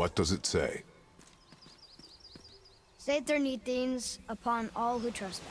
What does it say? Saeternithines upon all who trespass.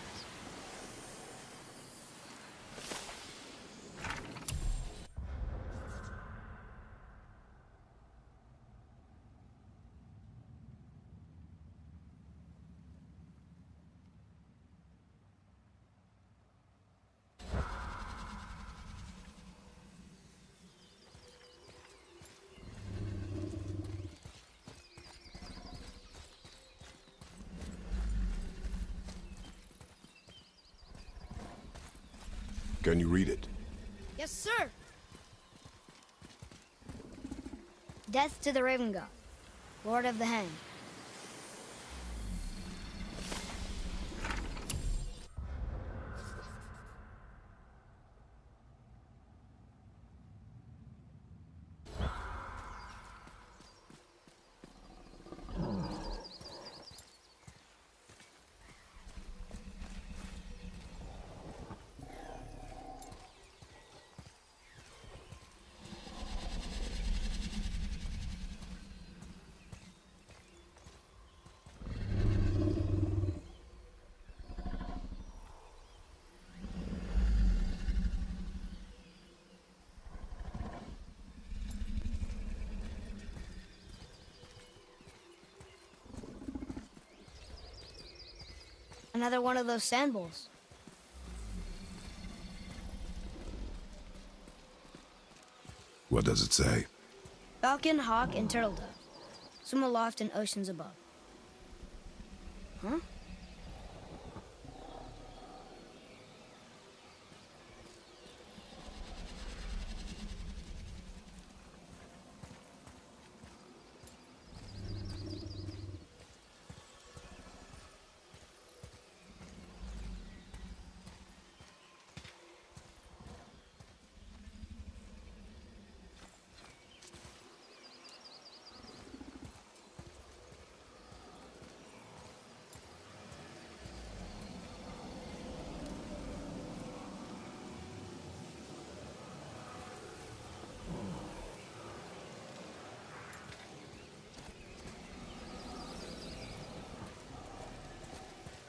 Can you read it? Yes, sir. Death to the Raven God, Lord of the Hang. Another one of those sand bowls. What does it say? Falcon, hawk, and turtle dove. Swim aloft in oceans above. Huh?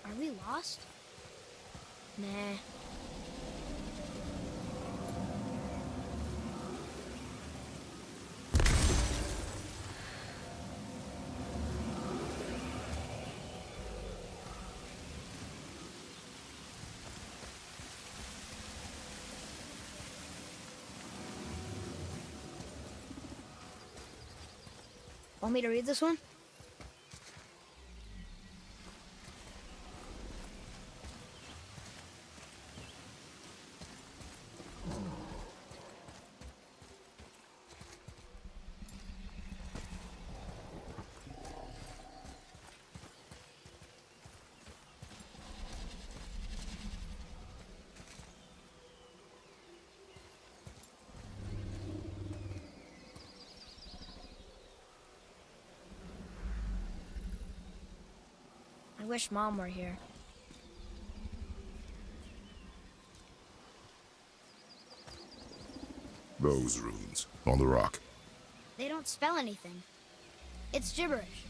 Are we lost? Nah. Want me to read this one? I wish Mom were here. Those runes on the rock. They don't spell anything. It's gibberish.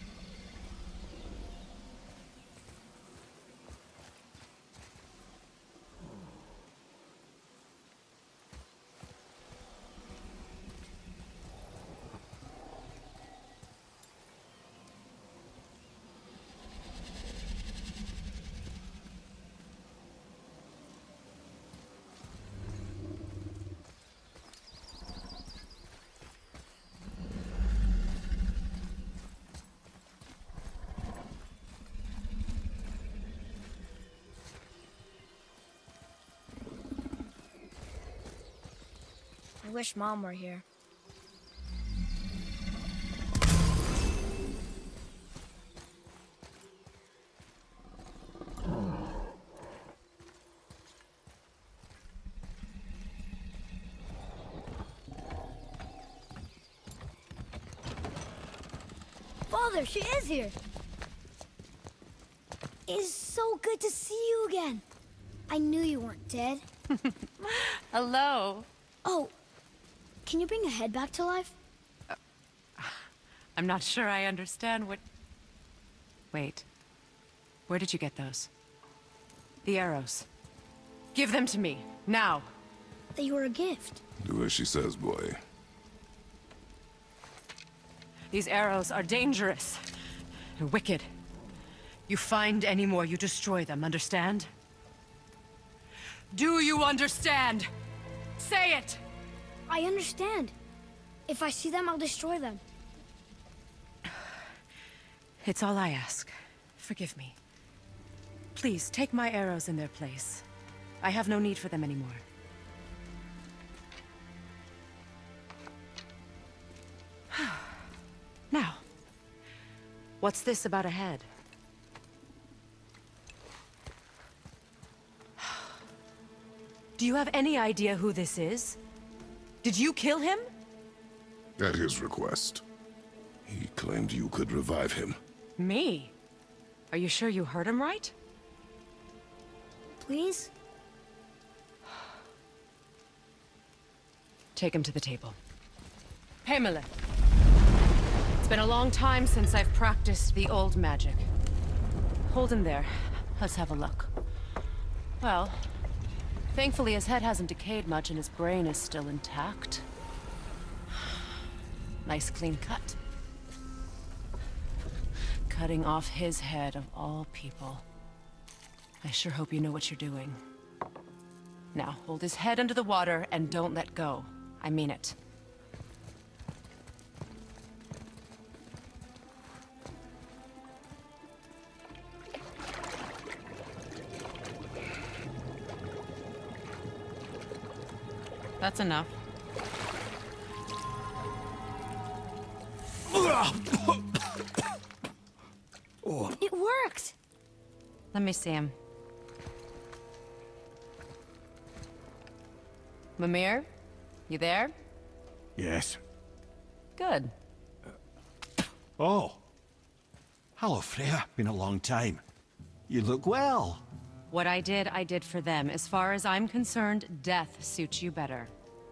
I wish Mom were here. Father, she is here. It's so good to see you again. I knew you weren't dead. Hello. Oh, can you bring a head back to life? I'm not sure I understand what... Wait. Where did you get those? The arrows. Give them to me, now. They were a gift. Do as she says, boy. These arrows are dangerous. And wicked. You find any more, you destroy them, understand? Do you understand? Say it! I understand. If I see them, I'll destroy them. It's all I ask. Forgive me. Please, take my arrows in their place. I have no need for them anymore. Now, what's this about a head? Do you have any idea who this is? Did you kill him? At his request. He claimed you could revive him. Me? Are you sure you heard him right? Please? Take him to the table. Pamela. It's been a long time since I've practiced the old magic. Hold him there. Let's have a look. Well, thankfully his head hasn't decayed much and his brain is still intact. Nice clean cut. Cutting off his head of all people. I sure hope you know what you're doing. Now, hold his head under the water and don't let go. I mean it. That's enough. It worked! Let me see him. Mimir? You there? Yes. Good. Oh. Hello, Freya. Been a long time. You look well. What I did for them. As far as I'm concerned, death suits you better.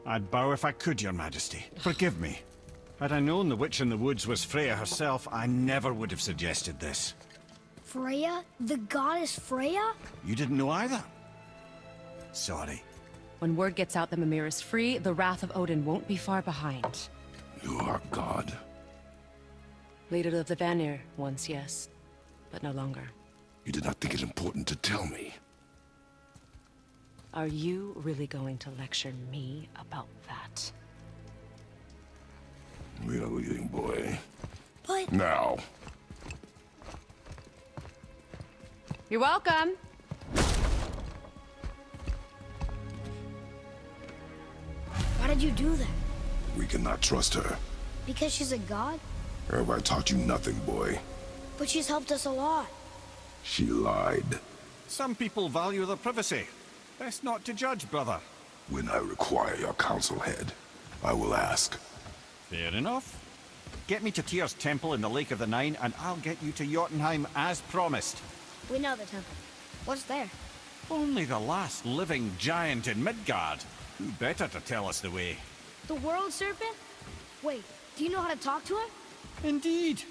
I'd bow if I could, Your Majesty. Forgive me. Had I known the witch in the woods was Freya herself, I never would have suggested this. Freya? The goddess Freya? You didn't know either? Sorry. When word gets out that Mimir is free, the wrath of Odin won't be far behind. You are God. Leader of the Vanir, once, yes. But no longer. You did not think it important to tell me. Are you really going to lecture me about that? We are leaving, boy. But... Now. You're welcome! Why did you do that? We cannot trust her. Because she's a god? Have I taught you nothing, boy? But she's helped us a lot. She lied. Some people value their privacy. Best not to judge, brother. When I require your council head, I will ask. Fair enough. Get me to Tyr's temple in the Lake of the Nine, and I'll get you to Jotunheim as promised. We know the temple. What's there? Only the last living giant in Midgard. Who better to tell us the way? The world serpent? Wait, do you know how to talk to him? Indeed.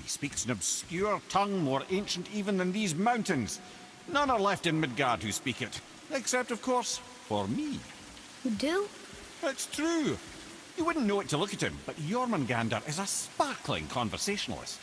He speaks an obscure tongue more ancient even than these mountains. None are left in Midgard who speak it. Except, of course, for me. You do? It's true. You wouldn't know it to look at him, but Jormungandr is a sparkling conversationalist.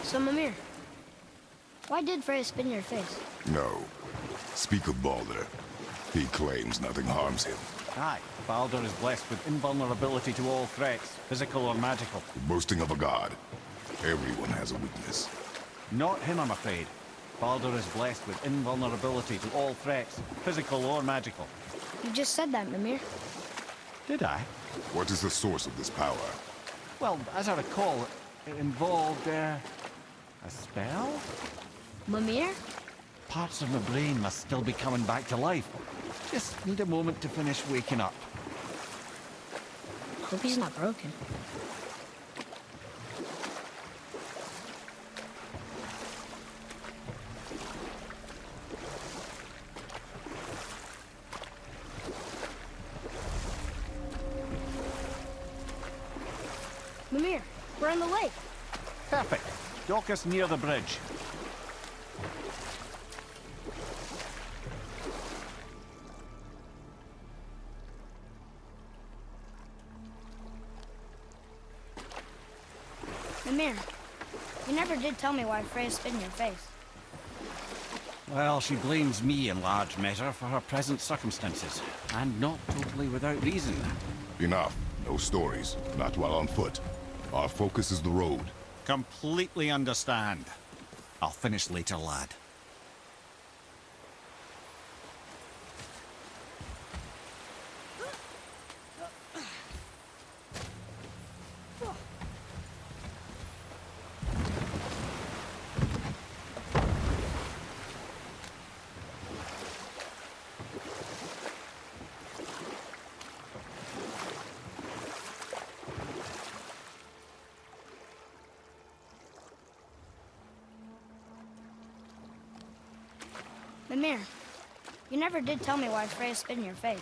So, Mimir, why did Freya spit in your face? No. Speak of Baldur. He claims nothing harms him. Aye, Baldur is blessed with invulnerability to all threats, physical or magical. Boasting of a god. Everyone has a weakness. Not him, I'm afraid. Baldur is blessed with invulnerability to all threats, physical or magical. You just said that, Mimir. Did I? What is the source of this power? Well, as I recall, it involved, a spell? Mimir? Parts of my brain must still be coming back to life. Just need a moment to finish waking up. Hope he's not broken. Mimir, we're on the lake. Perfect. Dock us near the bridge. Mimir, you never did tell me why Freya spit in your face. Well, she blames me in large measure for her present circumstances, and not totally without reason. Enough. No stories. Not while on foot. Our focus is the road. Completely understand. I'll finish later, lad. Mimir, you never did tell me why Freya spit in your face.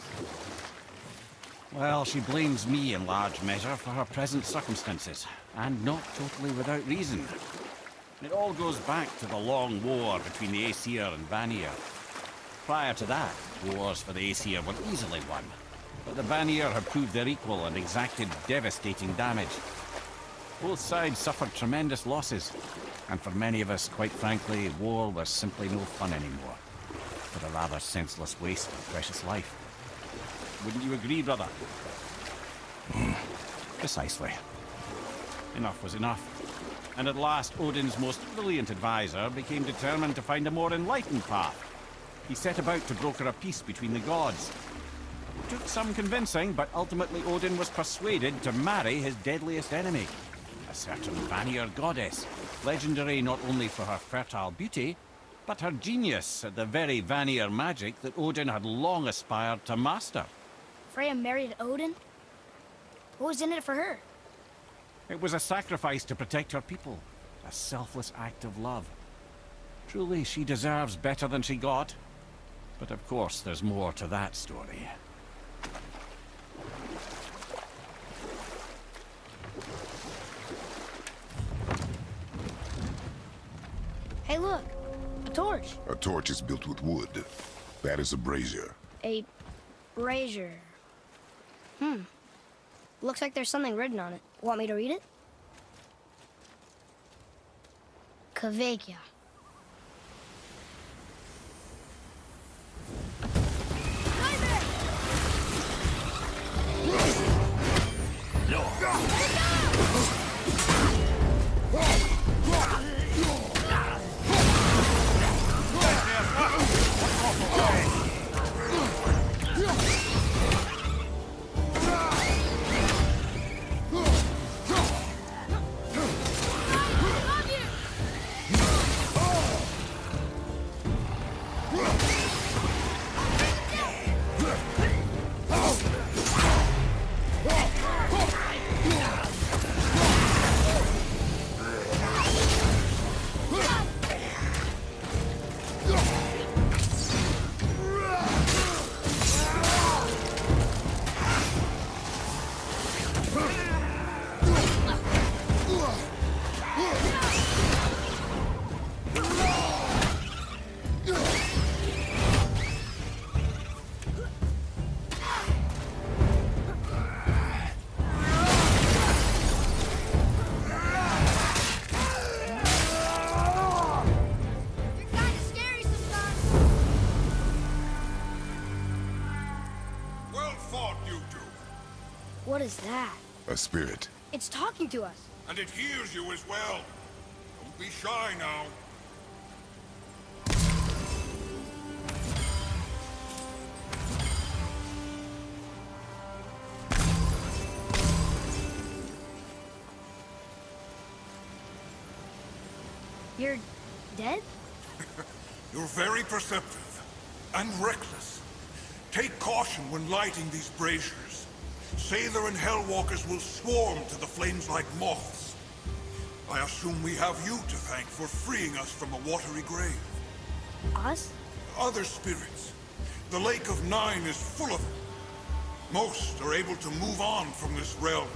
Well, she blames me in large measure for her present circumstances, and not totally without reason. It all goes back to the long war between the Aesir and Vanir. Prior to that, wars for the Aesir were easily won, but the Vanir had proved their equal and exacted devastating damage. Both sides suffered tremendous losses, and for many of us, quite frankly, war was simply no fun anymore, but a rather senseless waste of precious life. Wouldn't you agree, brother? Precisely. Enough was enough. And at last, Odin's most brilliant advisor became determined to find a more enlightened path. He set about to broker a peace between the gods. It took some convincing, but ultimately Odin was persuaded to marry his deadliest enemy, a certain Vanir goddess, legendary not only for her fertile beauty, but her genius at the very Vanir magic that Odin had long aspired to master. Freya married Odin? What was in it for her? It was a sacrifice to protect her people, a selfless act of love. Truly, she deserves better than she got. But of course, there's more to that story. Hey, look! A torch! A torch is built with wood. That is a brazier. A brazier. Looks like there's something written on it. Want me to read it? Kveikja. is that? A spirit. It's talking to us. And it hears you as well. Don't be shy now. You're dead? You're very perceptive and reckless. Take caution when lighting these braziers. Sather and Hellwalkers will swarm to the flames like moths. I assume we have you to thank for freeing us from a watery grave. Us? Other spirits. The Lake of Nine is full of them. Most are able to move on from this realm,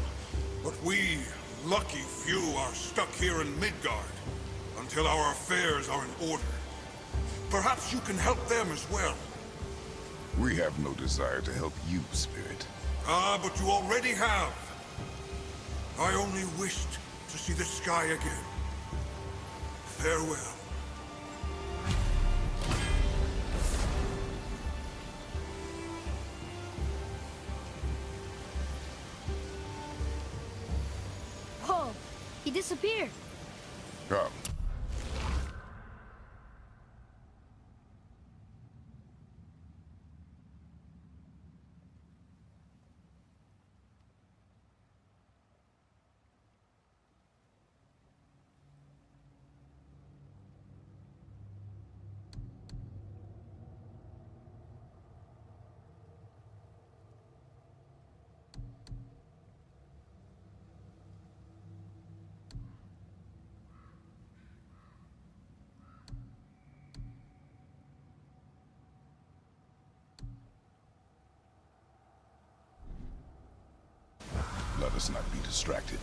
but we, lucky few, are stuck here in Midgard until our affairs are in order. Perhaps you can help them as well. We have no desire to help you, Spirit. Ah, but you already have. I only wished to see the sky again. Farewell. Whoa! He disappeared. Come. Let us not be distracted.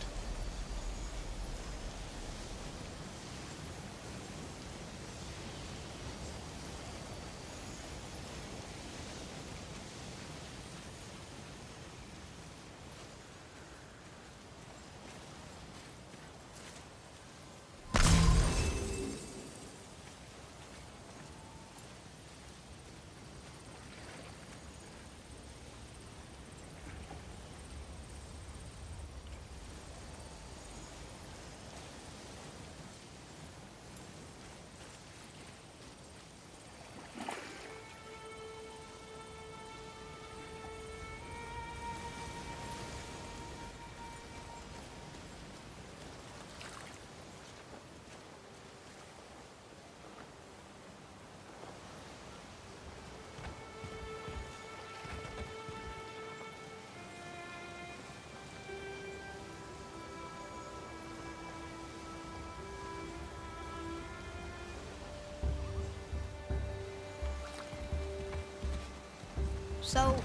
So,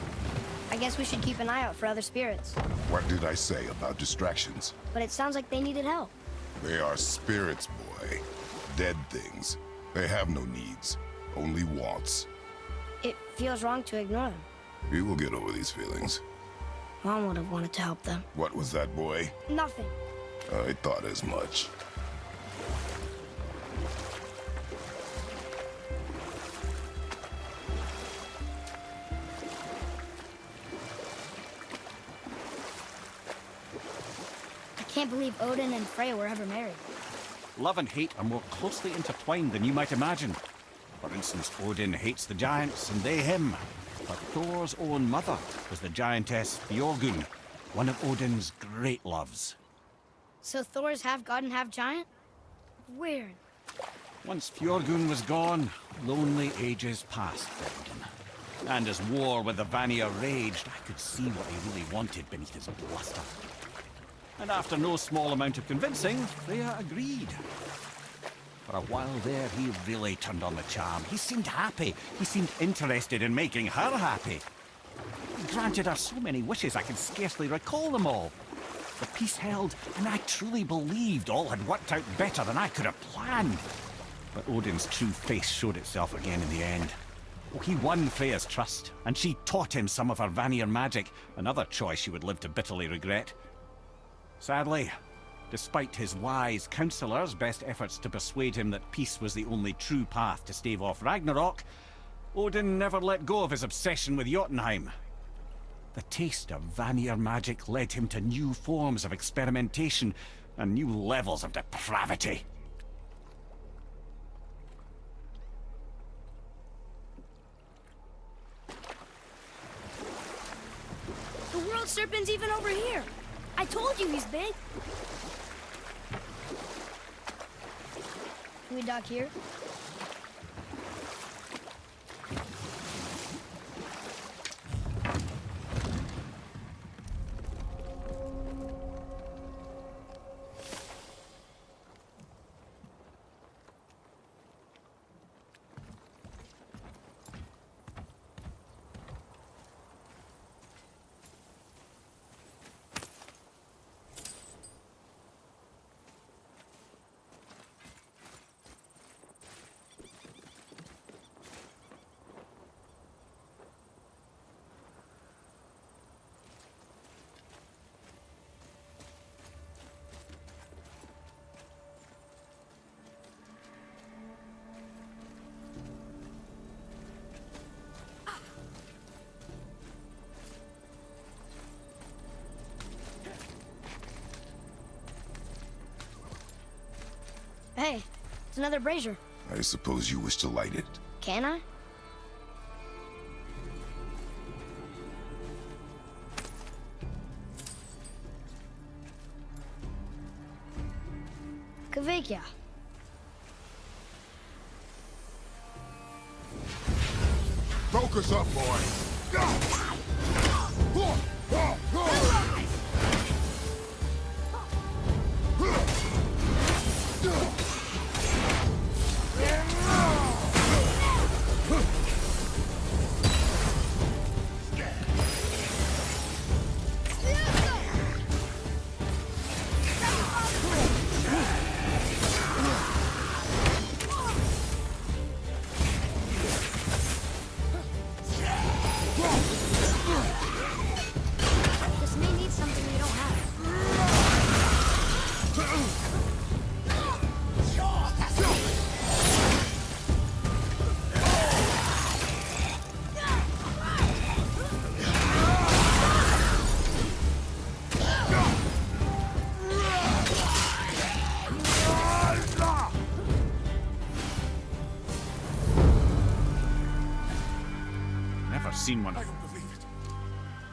I guess we should keep an eye out for other spirits. What did I say about distractions? But it sounds like they needed help. They are spirits, boy. Dead things. They have no needs, only wants. It feels wrong to ignore them. You will get over these feelings. Mom would have wanted to help them. What was that, boy? Nothing. I thought as much. I can't believe Odin and Freya were ever married. Love and hate are more closely intertwined than you might imagine. For instance, Odin hates the giants and they him. But Thor's own mother was the giantess Fjorgun, one of Odin's great loves. So Thor's half god and half giant? Weird. Once Fjorgun was gone, lonely ages passed for Odin. And as war with the Vanir raged, I could see what he really wanted beneath his bluster. And after no small amount of convincing, Freya agreed. For a while there, he really turned on the charm. He seemed happy. He seemed interested in making her happy. He granted her so many wishes I can scarcely recall them all. The peace held, and I truly believed all had worked out better than I could have planned. But Odin's true face showed itself again in the end. Oh, he won Freya's trust, and she taught him some of her Vanir magic, another choice she would live to bitterly regret. Sadly, despite his wise counselors' best efforts to persuade him that peace was the only true path to stave off Ragnarok, Odin never let go of his obsession with Jotunheim. The taste of Vanir magic led him to new forms of experimentation and new levels of depravity. The world serpent's even over here. I told you he's big. Can we dock here? Hey, it's another brazier. I suppose you wish to light it. Can I? Kavekya. Focus up, boy. This may need something we don't have. Never seen one. I don't believe it.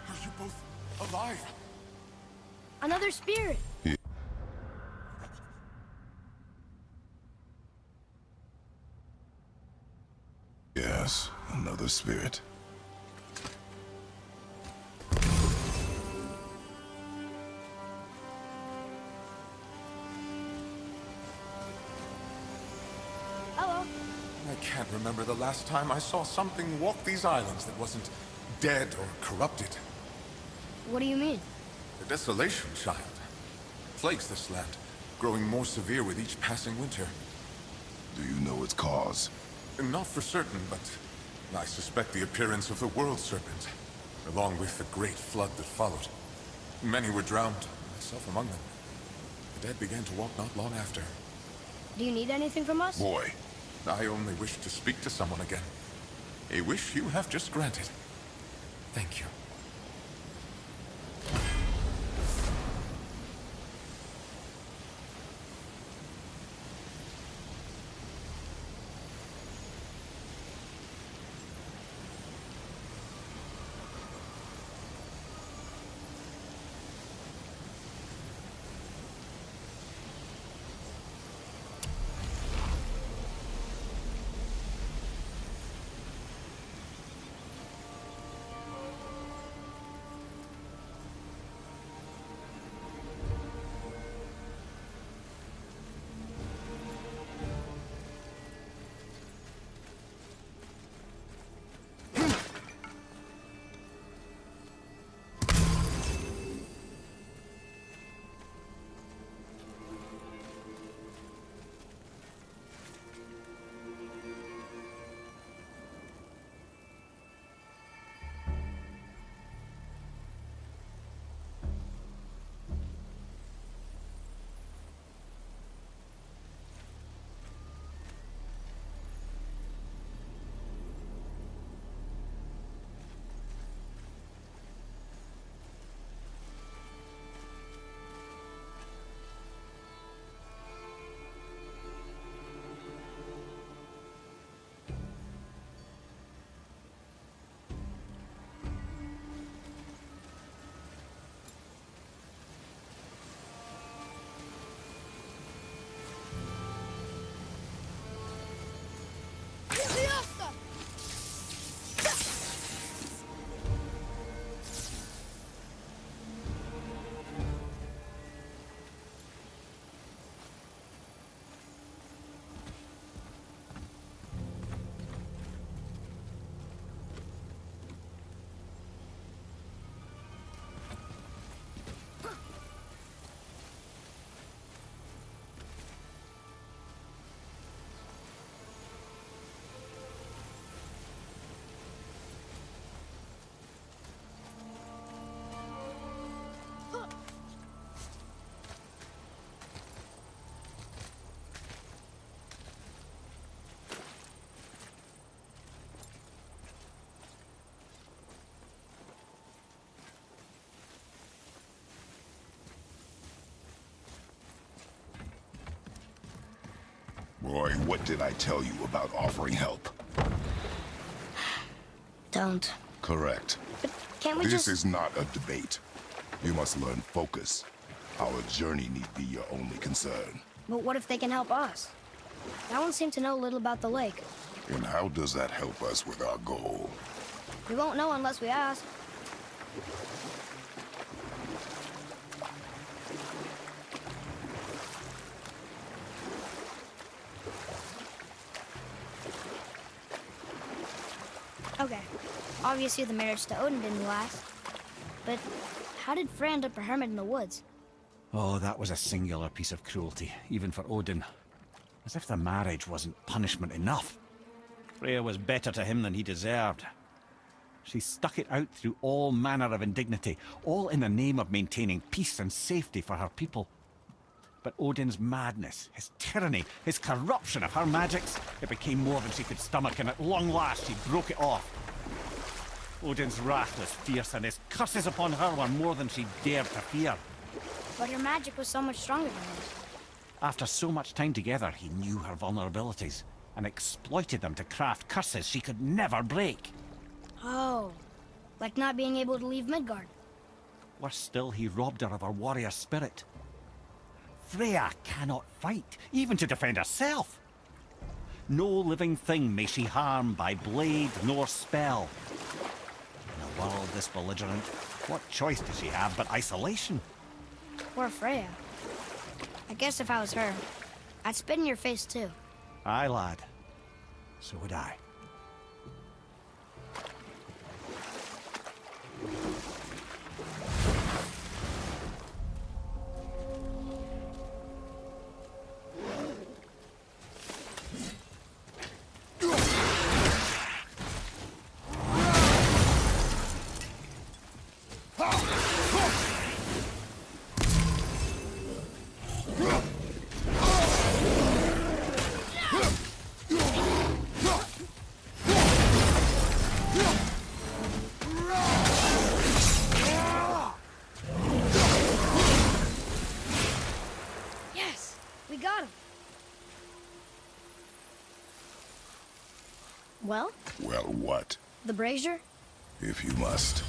Are you both alive? Another spirit. Yes, another spirit. Hello. I can't remember the last time I saw something walk these islands that wasn't dead or corrupted. What do you mean? The desolation, child. Plagues this land, growing more severe with each passing winter. Do you know its cause? Not for certain, but I suspect the appearance of the world serpent, along with the great flood that followed. Many were drowned, myself among them. The dead began to walk not long after. Do you need anything from us? Boy, I only wish to speak to someone again. A wish you have just granted. Thank you. Roy, what did I tell you about offering help? Don't. Correct. But can't we This just... is not a debate. You must learn focus. Our journey need be your only concern. But what if they can help us? That one seemed to know little about the lake. And how does that help us with our goal? We won't know unless we ask. Okay, obviously the marriage to Odin didn't last. But how did Freya end up a hermit in the woods? Oh, that was a singular piece of cruelty, even for Odin. As if the marriage wasn't punishment enough. Freya was better to him than he deserved. She stuck it out through all manner of indignity, all in the name of maintaining peace and safety for her people. But Odin's madness, his tyranny, his corruption of her magics, it became more than she could stomach, and at long last she broke it off. Odin's wrath was fierce, and his curses upon her were more than she dared to fear. But her magic was so much stronger than his. After so much time together, he knew her vulnerabilities, and exploited them to craft curses she could never break. Oh, like not being able to leave Midgard. Worse still, he robbed her of her warrior spirit. Freya cannot fight, even to defend herself. No living thing may she harm by blade nor spell. In a world this belligerent, what choice does she have but isolation? Poor Freya. I guess if I was her, I'd spit in your face too. Aye, lad. So would I. Yes, we got him. Well, Well, what? the brazier? If you must.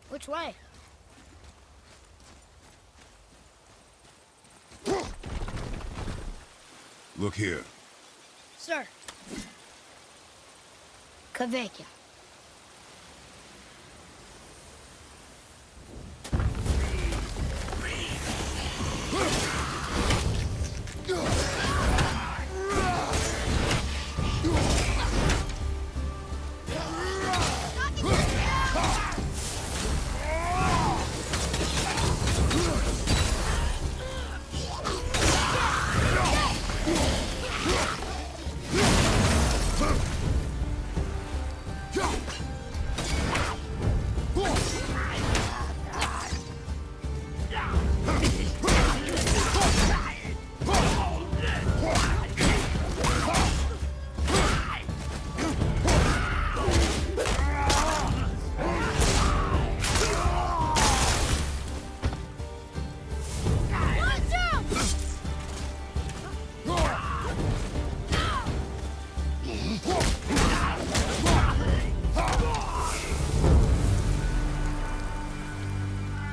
Which way? Look here. Sir. Kavekya.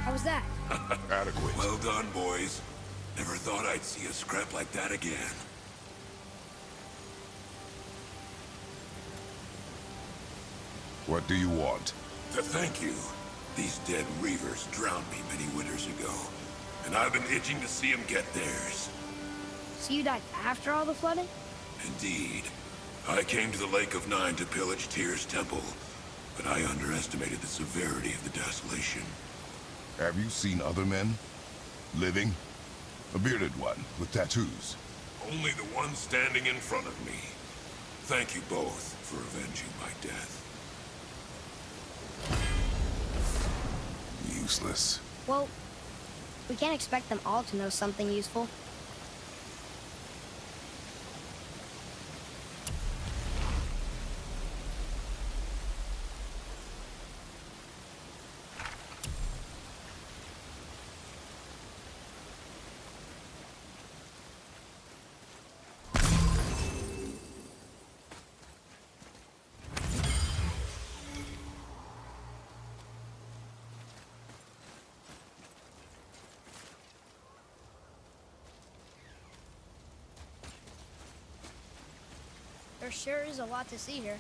How was that? Adequate. Well done, boys. Never thought I'd see a scrap like that again. What do you want? To thank you. These dead reavers drowned me many winters ago, and I've been itching to see them get theirs. So you died after all the flooding? Indeed. I came to the Lake of Nine to pillage Tyr's temple, but I underestimated the severity of the desolation. Have you seen other men? Living? A bearded one with tattoos. Only the one standing in front of me. Thank you both for avenging my death. Useless. Well, we can't expect them all to know something useful. There sure is a lot to see here.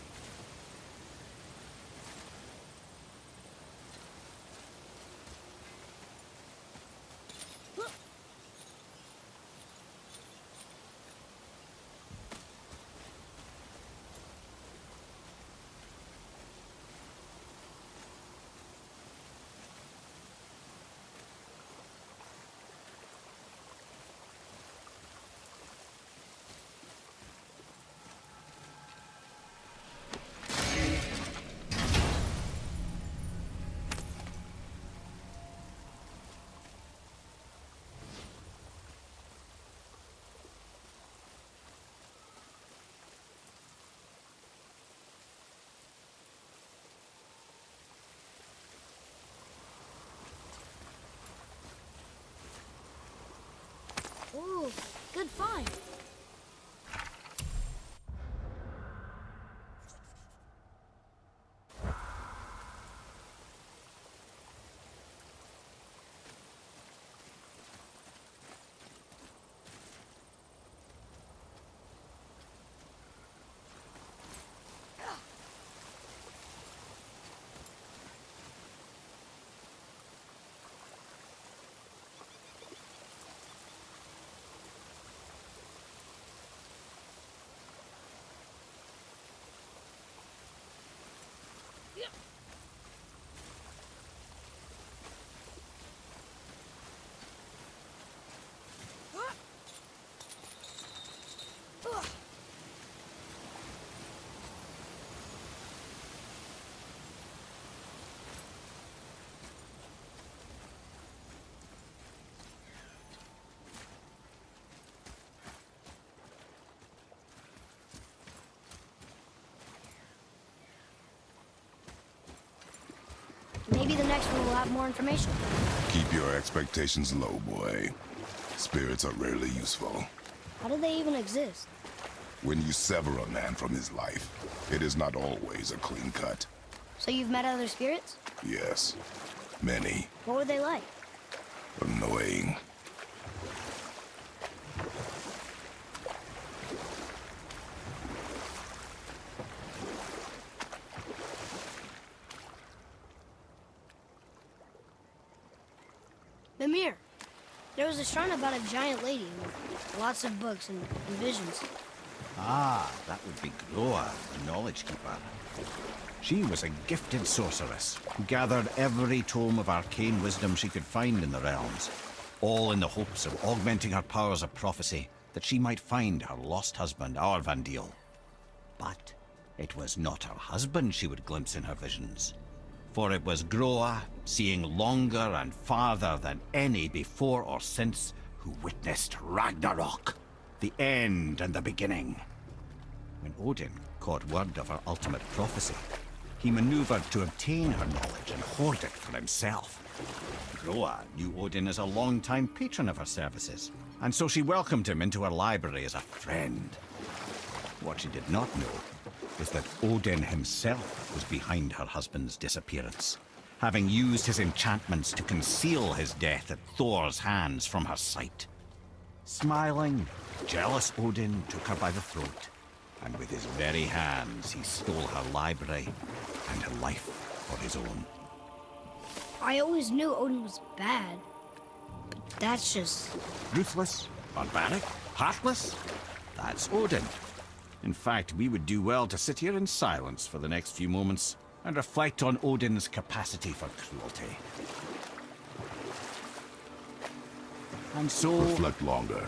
Ooh, good find. Maybe the next one will have more information. Keep your expectations low, boy. Spirits are rarely useful. How do they even exist? When you sever a man from his life, it is not always a clean cut. So you've met other spirits? Yes. Many. What were they like? Annoying. Mimir, there was a shrine about a giant lady with lots of books and visions. Ah, that would be Groa, the Knowledge Keeper. She was a gifted sorceress who gathered every tome of arcane wisdom she could find in the realms, all in the hopes of augmenting her powers of prophecy that she might find her lost husband, Arvandil. But it was not her husband she would glimpse in her visions, for it was Groa, seeing longer and farther than any before or since, who witnessed Ragnarok, the end and the beginning. When Odin caught word of her ultimate prophecy, he maneuvered to obtain her knowledge and hoard it for himself. Groa knew Odin as a long-time patron of her services, and so she welcomed him into her library as a friend. What she did not know is that Odin himself was behind her husband's disappearance, having used his enchantments to conceal his death at Thor's hands from her sight. Smiling, jealous Odin took her by the throat, and with his very hands he stole her library and her life for his own. I always knew Odin was bad, but that's just... Ruthless, barbaric, heartless? That's Odin. In fact, we would do well to sit here in silence for the next few moments and reflect on Odin's capacity for cruelty. And so... Reflect longer.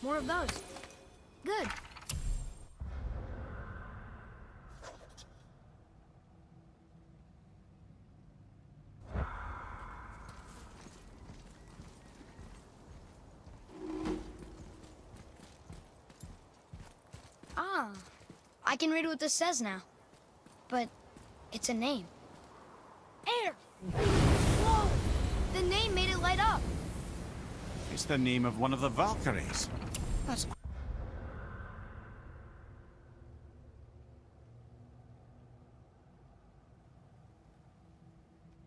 More of those. Good. Ah, I can read what this says now. But it's a name. Air! Whoa! The name made it light up. It's the name of one of the Valkyries. That's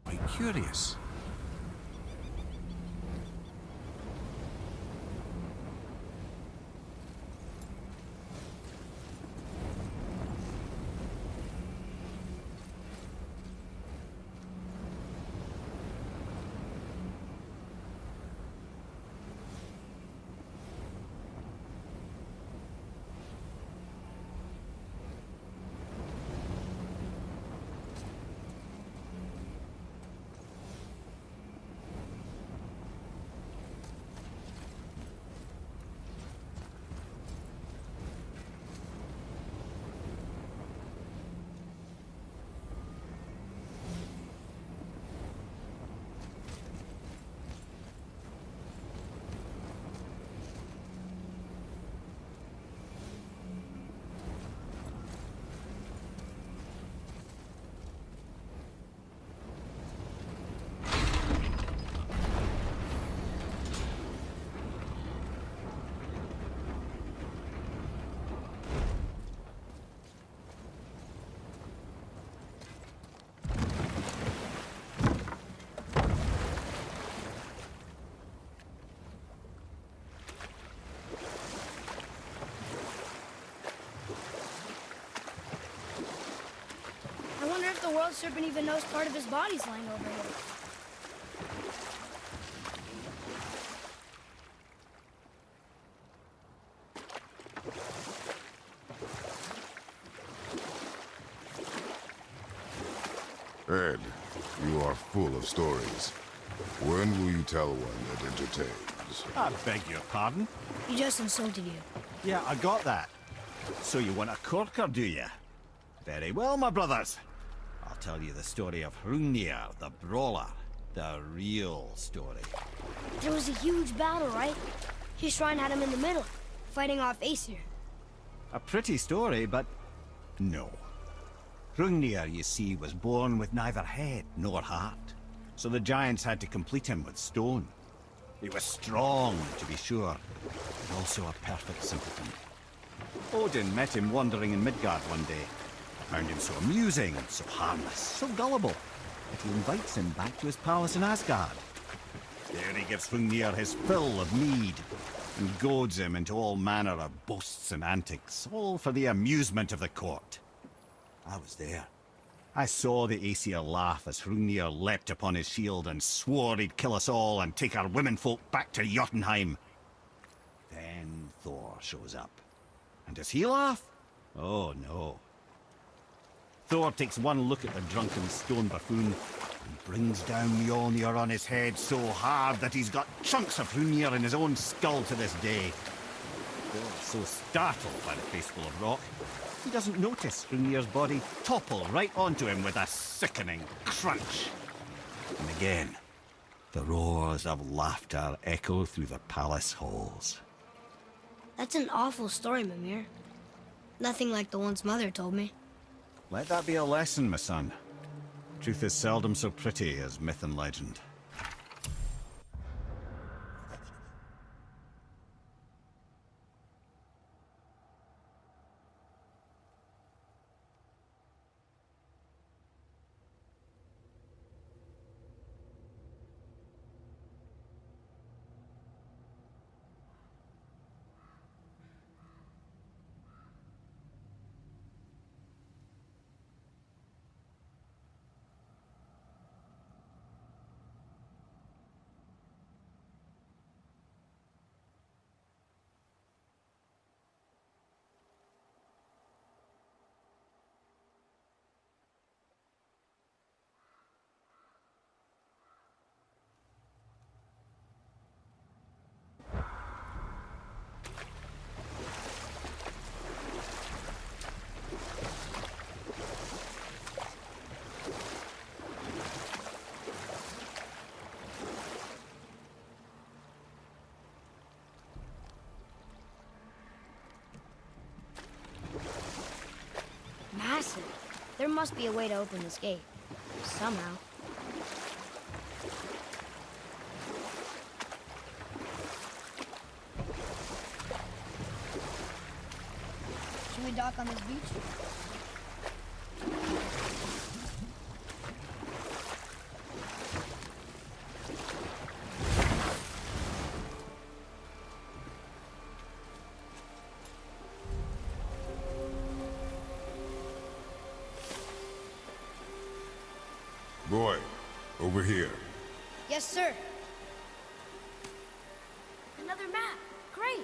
quite curious. I wonder if the world serpent even knows part of his body's lying over here. Ed, you are full of stories. When will you tell one that entertains? I beg your pardon? He just insulted you. Yeah, I got that. So you want a corker, do you? Very well, my brothers. I'll tell you the story of Hrungnir, the brawler. The real story. There was a huge battle, right? His shrine had him in the middle, fighting off Aesir. A pretty story, but no. Hrungnir, you see, was born with neither head nor heart. So the giants had to complete him with stone. He was strong, to be sure, but also a perfect simpleton. Odin met him wandering in Midgard one day. Found him so amusing, so harmless, so gullible, that he invites him back to his palace in Asgard. There he gives Hrungnir his fill of mead, and goads him into all manner of boasts and antics, all for the amusement of the court. I was there. I saw the Aesir laugh as Hrungnir leapt upon his shield and swore he'd kill us all and take our womenfolk back to Jotunheim. Then Thor shows up. And does he laugh? Oh, no. Thor takes one look at the drunken stone buffoon and brings down Mjolnir on his head so hard that he's got chunks of Hrungnir in his own skull to this day. Thor is so startled by the face full of rock, he doesn't notice Hrungnir's body topple right onto him with a sickening crunch. And again, the roars of laughter echo through the palace halls. That's an awful story, Mimir. Nothing like the ones Mother told me. Let that be a lesson, my son. Truth is seldom so pretty as myth and legend. Massive. There must be a way to open this gate. Somehow. Should we dock on this beach? Boy, over here. Yes, sir. Another map. Great.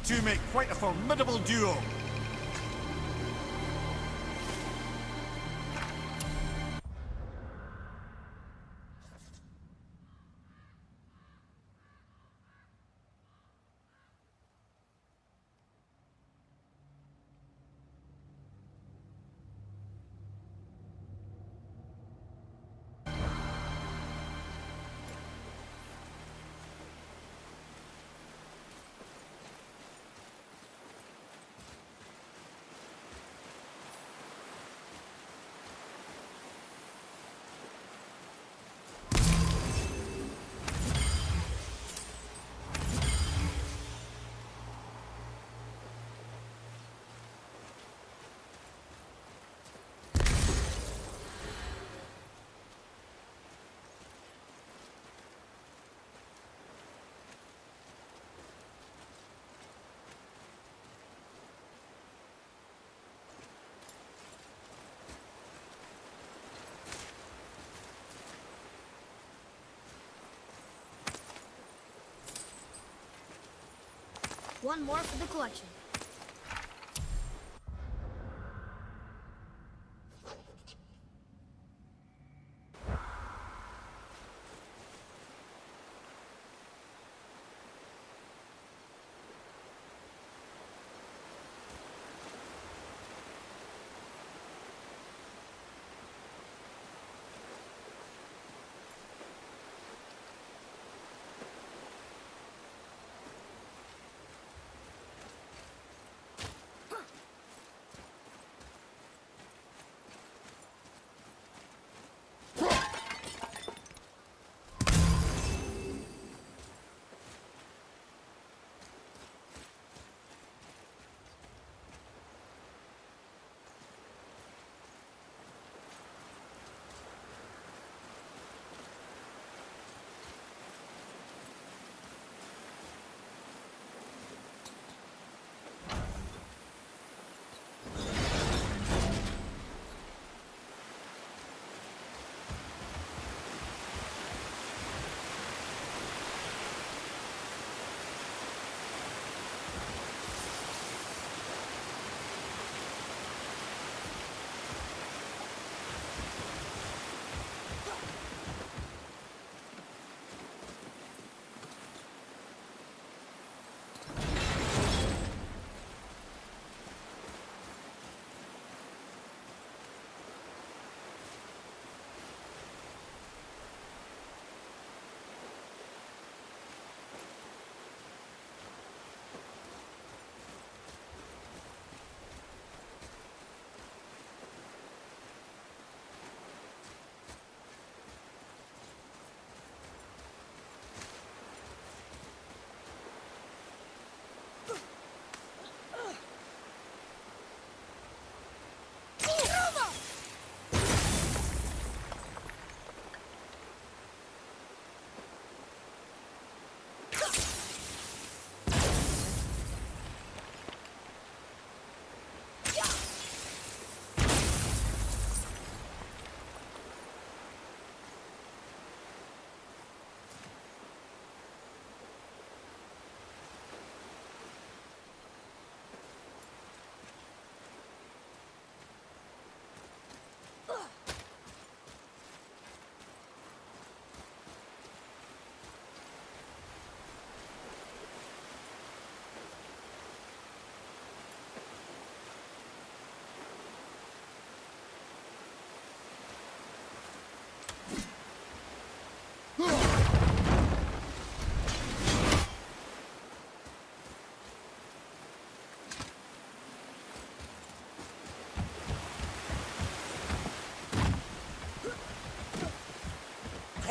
two make quite a formidable duo. One more for the collection.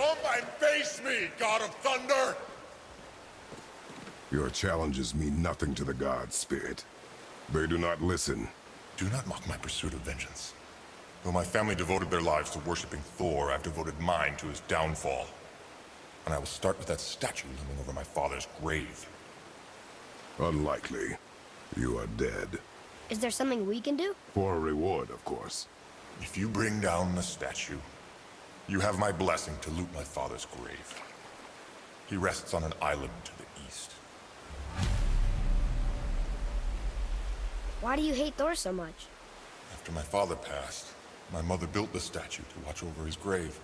Come and face me, God of Thunder! Your challenges mean nothing to the gods, Spirit. They do not listen. Do not mock my pursuit of vengeance. Though my family devoted their lives to worshipping Thor, I've devoted mine to his downfall. And I will start with that statue looming over my father's grave. Unlikely. You are dead. Is there something we can do? For a reward, of course. If you bring down the statue, you have my blessing to loot my father's grave. He rests on an island to the east. Why do you hate Thor so much? After my father passed, my mother built the statue to watch over his grave.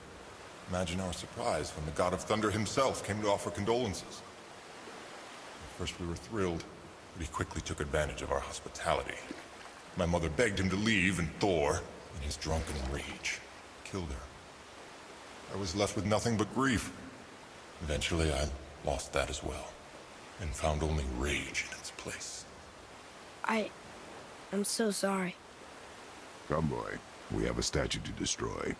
Imagine our surprise when the God of Thunder himself came to offer condolences. At first we were thrilled, but he quickly took advantage of our hospitality. My mother begged him to leave, and Thor, in his drunken rage, killed her. I was left with nothing but grief. Eventually I lost that as well, and found only rage in its place. I'm so sorry. Come, boy. We have a statue to destroy.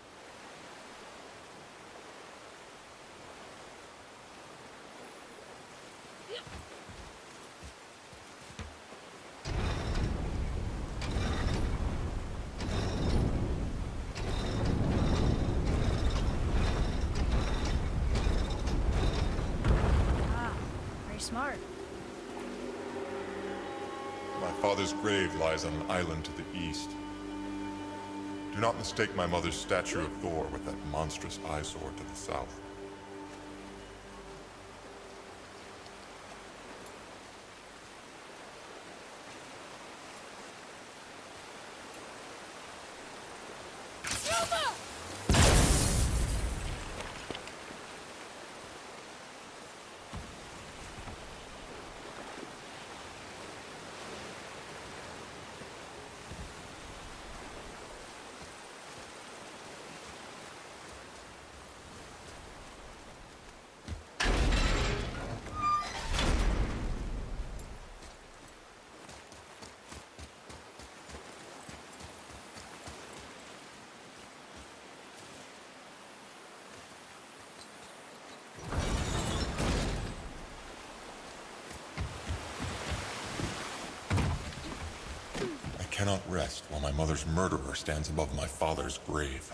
Very smart. My father's grave lies on an island to the east. Do not mistake my mother's statue of Thor with that monstrous eyesore to the south. I cannot rest while my mother's murderer stands above my father's grave.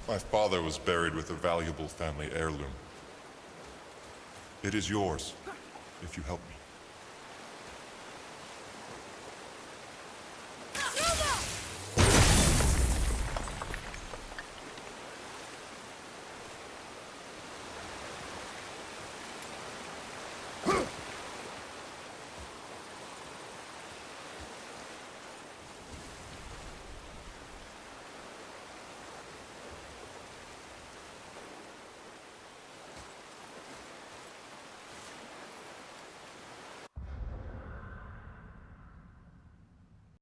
My father was buried with a valuable family heirloom. It is yours, if you help me.